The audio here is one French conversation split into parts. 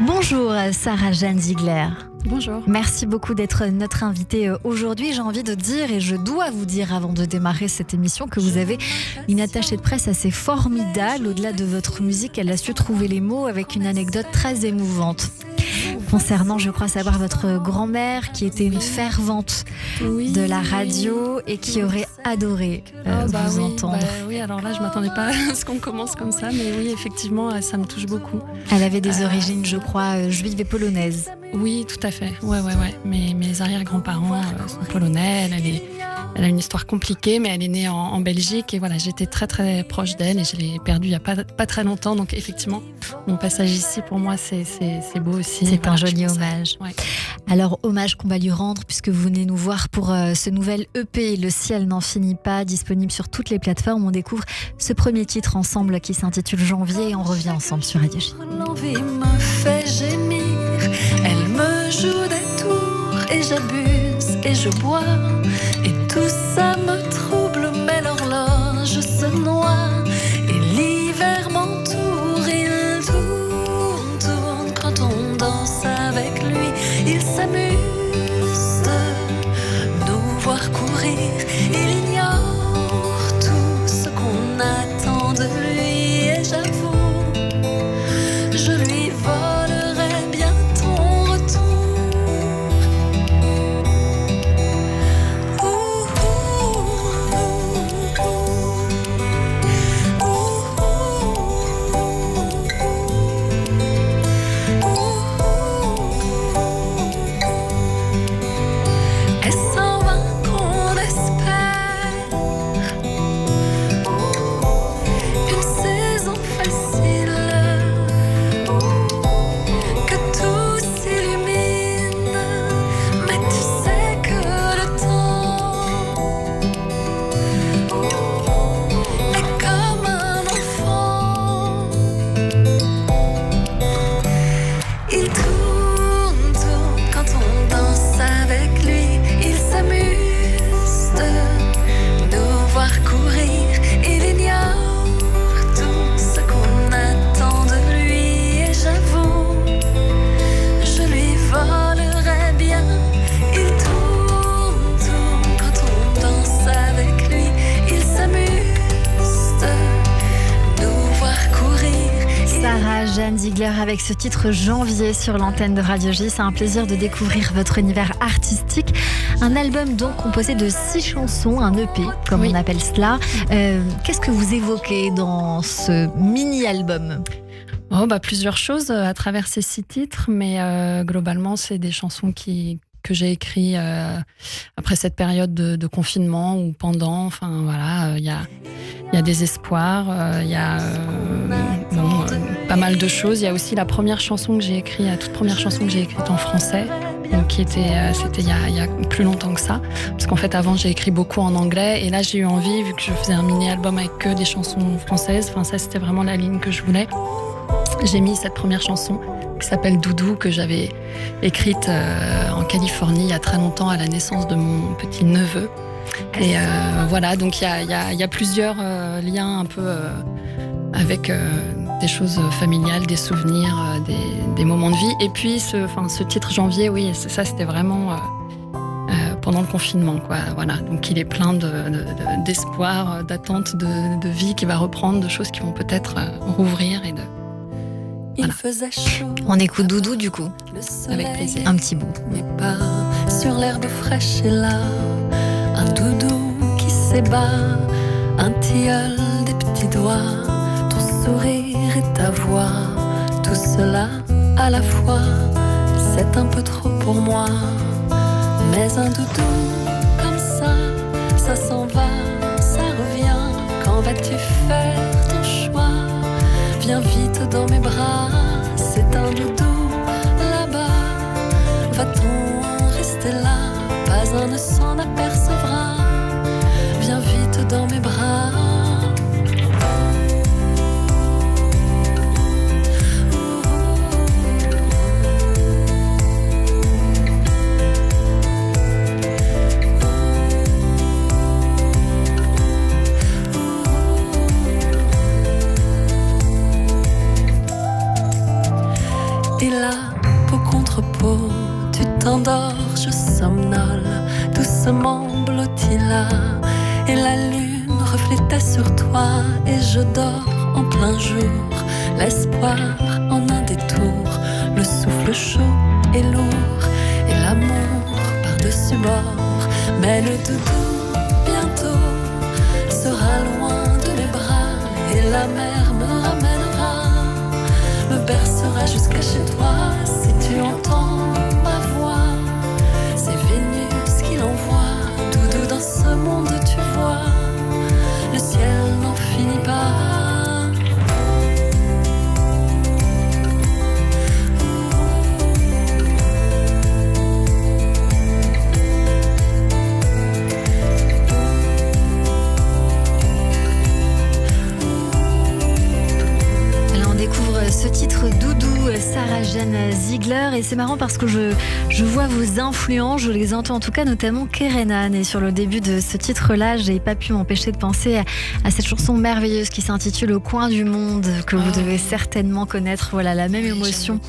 Bonjour Sarah Jeanne Ziegler. Bonjour. Merci beaucoup d'être notre invitée aujourd'hui. J'ai envie de dire, et je dois vous dire avant de démarrer cette émission, que vous avez une attachée de presse assez formidable. Au-delà de votre musique, elle a su trouver les mots avec une anecdote très émouvante. Concernant, je crois savoir, votre grand-mère qui était une fervente de la radio et qui aurait adoré vous entendre. Oui, alors là, je ne m'attendais pas à ce qu'on commence comme ça, mais oui, effectivement, ça me touche beaucoup. Elle avait des origines, je crois, juives et polonaises. Oui, tout à fait. Ouais. Mes arrière-grands-parents sont polonais. Elle a une histoire compliquée, mais elle est née en Belgique. Et voilà, j'étais très très proche d'elle et je l'ai perdue il n'y a pas très longtemps. Donc effectivement, mon passage ici, pour moi, c'est beau aussi. C'est un joli hommage. Ouais. Alors, hommage qu'on va lui rendre puisque vous venez nous voir pour ce nouvel EP, Le ciel n'en finit pas, disponible sur toutes les plateformes. On découvre ce premier titre ensemble qui s'intitule Janvier et on revient ensemble sur Radio J. L'envie me fait gémir, elle me joue des tours et j'abuse et je bois et tout ça me trouble, mais l'horloge se noie et l'hiver m'entoure. Il tourne quand on danse avec lui, il s'amuse de nous voir courir, il ignore tout ce qu'on attend de lui et j'avoue, je lui volerai bien ton retour. Est-ce en vain qu'on espère une saison facile, que tout s'illumine, mais tu sais que le temps est comme un enfant. Il tourne quand on danse avec lui, il s'amuse de nous voir courir, il ignore tout ce qu'on attend de lui et j'avoue, je lui volerai bien. Il tourne quand on danse avec lui, il s'amuse de nous voir courir. Sarah Jeanne Ziegler avec ce titre Janvier sur l'antenne de Radio J. C'est un plaisir de découvrir votre univers artistique. Un album donc composé de 6 chansons, un EP comme on appelle cela. Qu'est-ce que vous évoquez dans ce mini-album ? Plusieurs choses à travers ces 6 titres, mais globalement, c'est des chansons que j'ai écrites après cette période de confinement ou pendant. Enfin voilà, il y a des espoirs, il y a pas mal de choses. Il y a aussi la première chanson que j'ai écrite, la toute première chanson que j'ai écrite en français, donc c'était il y a plus longtemps que ça. Parce qu'en fait, avant, j'ai écrit beaucoup en anglais, et là, j'ai eu envie, vu que je faisais un mini-album avec que des chansons françaises. Enfin, ça, c'était vraiment la ligne que je voulais. J'ai mis cette première chanson qui s'appelle Doudou, que j'avais écrite en Californie il y a très longtemps, à la naissance de mon petit neveu. Et voilà, donc il y a plusieurs liens un peu avec des choses familiales, des souvenirs, des moments de vie. Et puis ce titre Janvier, oui, ça c'était vraiment pendant le confinement, quoi. Voilà, donc il est plein d'espoir, d'attente, de vie qui va reprendre, de choses qui vont peut-être rouvrir et de... Voilà. Il faisait chaud. On écoute Doudou du coup, Avec plaisir. un petit bout. Mes pas sur l'herbe fraîche et là, un doudou qui s'ébat, un tilleul, des petits doigts, ton sourire et ta voix, tout cela à la fois, c'est un peu trop pour moi. Mais un doudou comme ça s'en va, ça revient. Quand vas-tu faire ton choix? Viens vite dans mes bras, c'est un doudou là-bas. Va-t-on rester là? Pas un ne s'en apercevra. Viens vite dans mes bras. puis là, peau contre peau, tu t'endors, je somnole, doucement blotti là. Et la lune reflétait sur toi, et je dors en plein jour. L'espoir en un détour, le souffle chaud et lourd, et l'amour par-dessus bord. Mais le doudou, bientôt, sera loin de mes bras, et la mer me ramènera, me bercera jusqu'à chez toi. Si tu entends ma voix, c'est Vénus qui l'envoie. Doudou, dans ce monde tu vois, le ciel n'en finit pas. Ce titre Doudou, Sarah Jeanne Ziegler, et c'est marrant parce que je vois vos influences, je les entends en tout cas, notamment Kerenan, et sur le début de ce titre-là, j'ai pas pu m'empêcher de penser à cette chanson merveilleuse qui s'intitule Au coin du monde, que vous devez certainement connaître. Voilà, la même émotion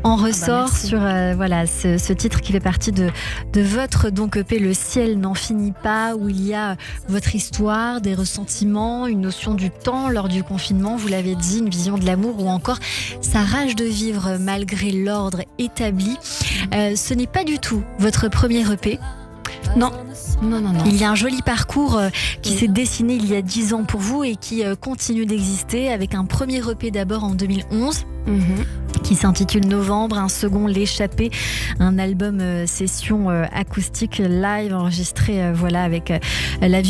en ressort sur voilà ce titre qui fait partie de votre donc EP Le ciel n'en finit pas, où il y a votre histoire, des ressentiments, une notion du temps lors du confinement, vous l'avez dit, une vision de l'amour, ou encore sa rage de vivre malgré l'ordre établi. Ce n'est pas du tout votre premier EP. Non. Il y a un joli parcours qui s'est dessiné il y a 10 ans pour vous et qui continue d'exister, avec un premier EP d'abord en 2011. Qui s'intitule Novembre, un second L'échappée, un album session acoustique live enregistré voilà avec la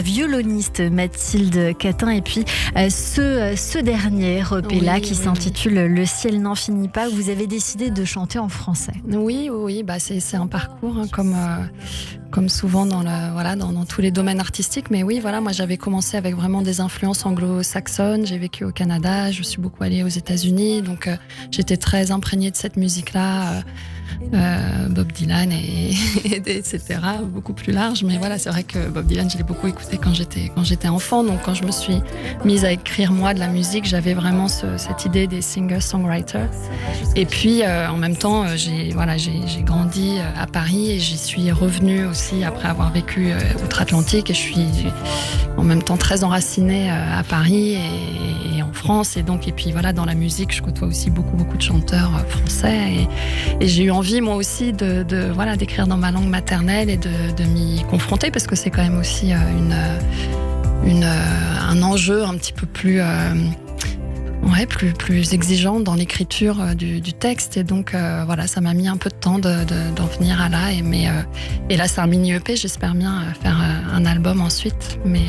violoniste Mathilde Catin, et puis ce dernier EP là qui s'intitule Le ciel n'en finit pas, où vous avez décidé de chanter en français. Oui, bah c'est un parcours comme souvent dans tous les domaines artistiques, mais oui, voilà, moi j'avais commencé avec vraiment des influences anglo-saxonnes, j'ai vécu au Canada, je suis beaucoup allée aux États-Unis, donc j'étais très imprégnée de cette musique-là, Bob Dylan etc., beaucoup plus large, mais voilà, c'est vrai que Bob Dylan, je l'ai beaucoup écouté quand j'étais enfant, donc quand je me suis mise à écrire moi de la musique, j'avais vraiment cette idée des singer-songwriters, et puis en même temps, j'ai grandi à Paris, et j'y suis revenue aussi après avoir vécu outre-Atlantique, et je suis en même temps très enracinée à Paris et en France, et puis voilà, dans la musique, je côtoie aussi beaucoup de chanteurs français, et j'ai eu envie moi aussi d'écrire dans ma langue maternelle et de m'y confronter, parce que c'est quand même aussi un enjeu un petit peu plus exigeant dans l'écriture du texte, et donc voilà, ça m'a mis un peu de temps d'en venir à là, et là c'est un mini EP, j'espère bien faire un album ensuite, mais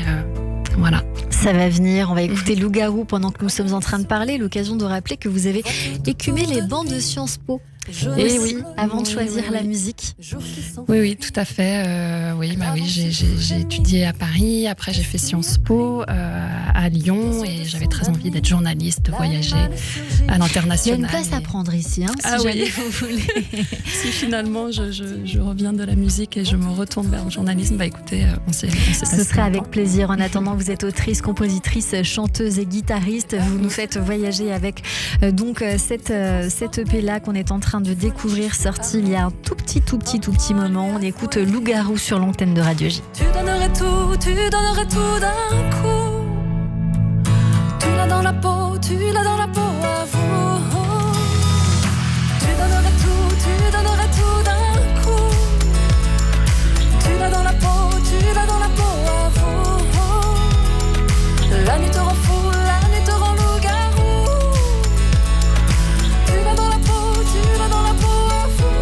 voilà. Ça va venir, on va écouter Loup-garou pendant que nous sommes en train de parler, l'occasion de rappeler que vous avez écumé les bancs de Sciences Po. Et oui, avant de choisir la musique. Oui, tout à fait. J'ai étudié à Paris, après j'ai fait Sciences Po à Lyon, et j'avais très envie d'être journaliste, de voyager à l'international. Il y a une place à prendre ici, si jamais vous voulez. Si finalement je reviens de la musique et je me retourne vers le journalisme, écoutez, on s'est Ce serait avec plaisir. En attendant, vous êtes autrice, compositrice, chanteuse et guitariste. Vous nous faites voyager avec cette EP là qu'on est en train de découvrir, sorti il y a un tout petit moment. On écoute Loup-garou sur l'antenne de Radio J. Tu donnerais tout d'un coup. Tu l'as dans la peau à vous. Tu donnerais tout d'un coup. Tu l'as dans la peau à vous. La nuit te rend fou, la nuit te rend loup-garou. Tu l'as dans la peau à vous.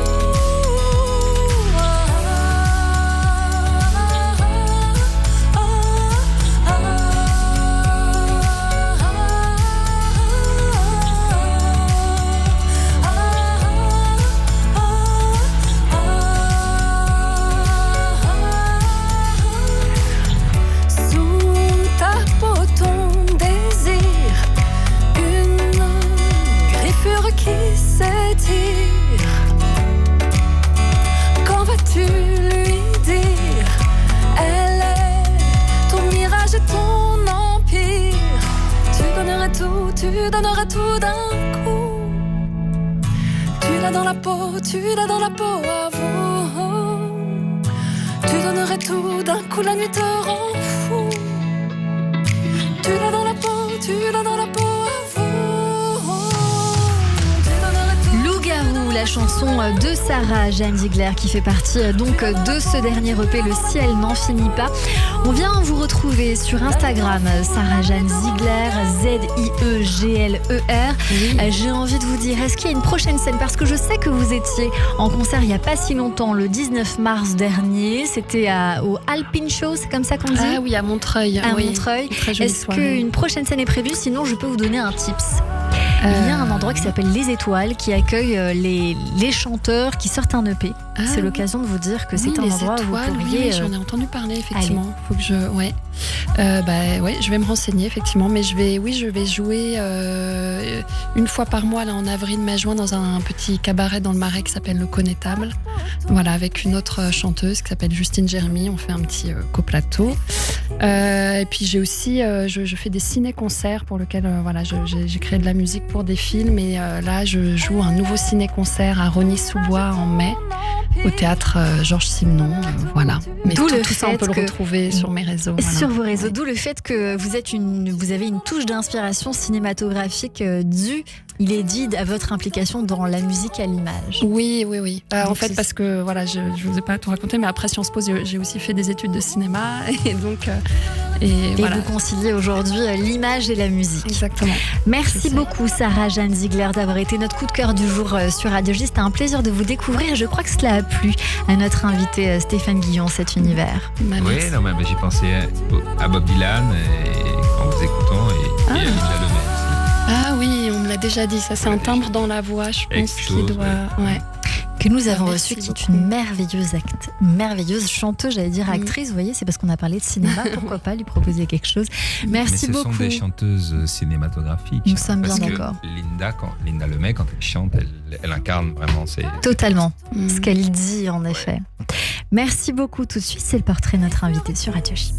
Quand vas-tu lui dire? Elle est ton mirage et ton empire. Tu donnerais tout d'un coup. l'as dans la peau, tu l'as dans la peau, avoue. Tu donnerais tout, d'un coup la nuit te rend fou. Tu l'as dans la peau, tu l'as dans la peau, avoue. Tu donnerais tout. Loup-garou, la chanson de Sarah Jeanne Ziegler qui fait partie donc de ce dernier EP, Le ciel n'en finit pas. On vient vous retrouver sur Instagram, Sarah Jeanne Ziegler, Ziegler. Oui. J'ai envie de vous dire, est-ce qu'il y a une prochaine scène? Parce que je sais que vous étiez en concert il n'y a pas si longtemps, le 19 mars dernier. C'était au Alpine Show, c'est comme ça qu'on dit? Ah oui, à Montreuil. À oui. Montreuil. Très jolie Est-ce soirée. qu'une prochaine scène est prévue? Sinon, je peux vous donner un tips. Il y a un endroit qui s'appelle Les Étoiles qui accueille les chanteurs qui sortent un EP. Ah, C'est l'occasion de vous dire que c'est un les endroit étoiles, où vous pourriez... oui, j'en ai entendu parler effectivement. Faut que je, ouais, je vais me renseigner effectivement, mais je vais jouer une fois par mois là en avril, mai-juin dans un petit cabaret dans le Marais qui s'appelle Le Connétable. Voilà, avec une autre chanteuse qui s'appelle Justine Jérémy. On fait un petit coplateau. Et puis j'ai aussi, je fais des ciné-concerts pour lesquels j'ai créé de la musique pour des films. Et là, je joue un nouveau ciné-concert à Rosny-sous-Bois en mai. Au théâtre Georges Simenon, voilà. Mais D'où tout le ça, on fait peut le que- retrouver sur mes réseaux. Voilà. Sur vos réseaux, Ouais. d'où le fait que vous avez une touche d'inspiration cinématographique il est dit, à votre implication dans la musique à l'image. Oui. En Donc, fait, c'est- parce que voilà, je vous ai pas tout raconté, mais après Sciences Po, j'ai aussi fait des études de cinéma, et donc Et voilà. vous conciliez aujourd'hui l'image et la musique. Exactement. Merci C'est ça. beaucoup Sarah Jeanne Ziegler d'avoir été notre coup de cœur du jour sur Radio J. C'était un plaisir de vous découvrir. Je crois que cela a plu à notre invité Stéphane Guillon, cet univers. Bah, Oui, merci. non, mais j'ai pensé à Bob Dylan en vous écoutant et à Linda Lemay Ah oui, on me l'a déjà dit. Ça, c'est un timbre dans la voix, je pense, qui Explose, doit. Ouais. Que nous avons Merci reçu, qui est beaucoup. une merveilleuse chanteuse, j'allais dire actrice. Vous voyez, c'est parce qu'on a parlé de cinéma. Pourquoi pas lui proposer quelque chose? Mais Merci ce beaucoup. sont des chanteuses cinématographiques. Nous sommes parce bien que d'accord. Linda Lemay, quand elle chante, elle incarne vraiment ses... Totalement. Mm. Ce qu'elle dit, en effet. Merci beaucoup. Tout de suite, c'est le portrait de notre invité sur Radio J.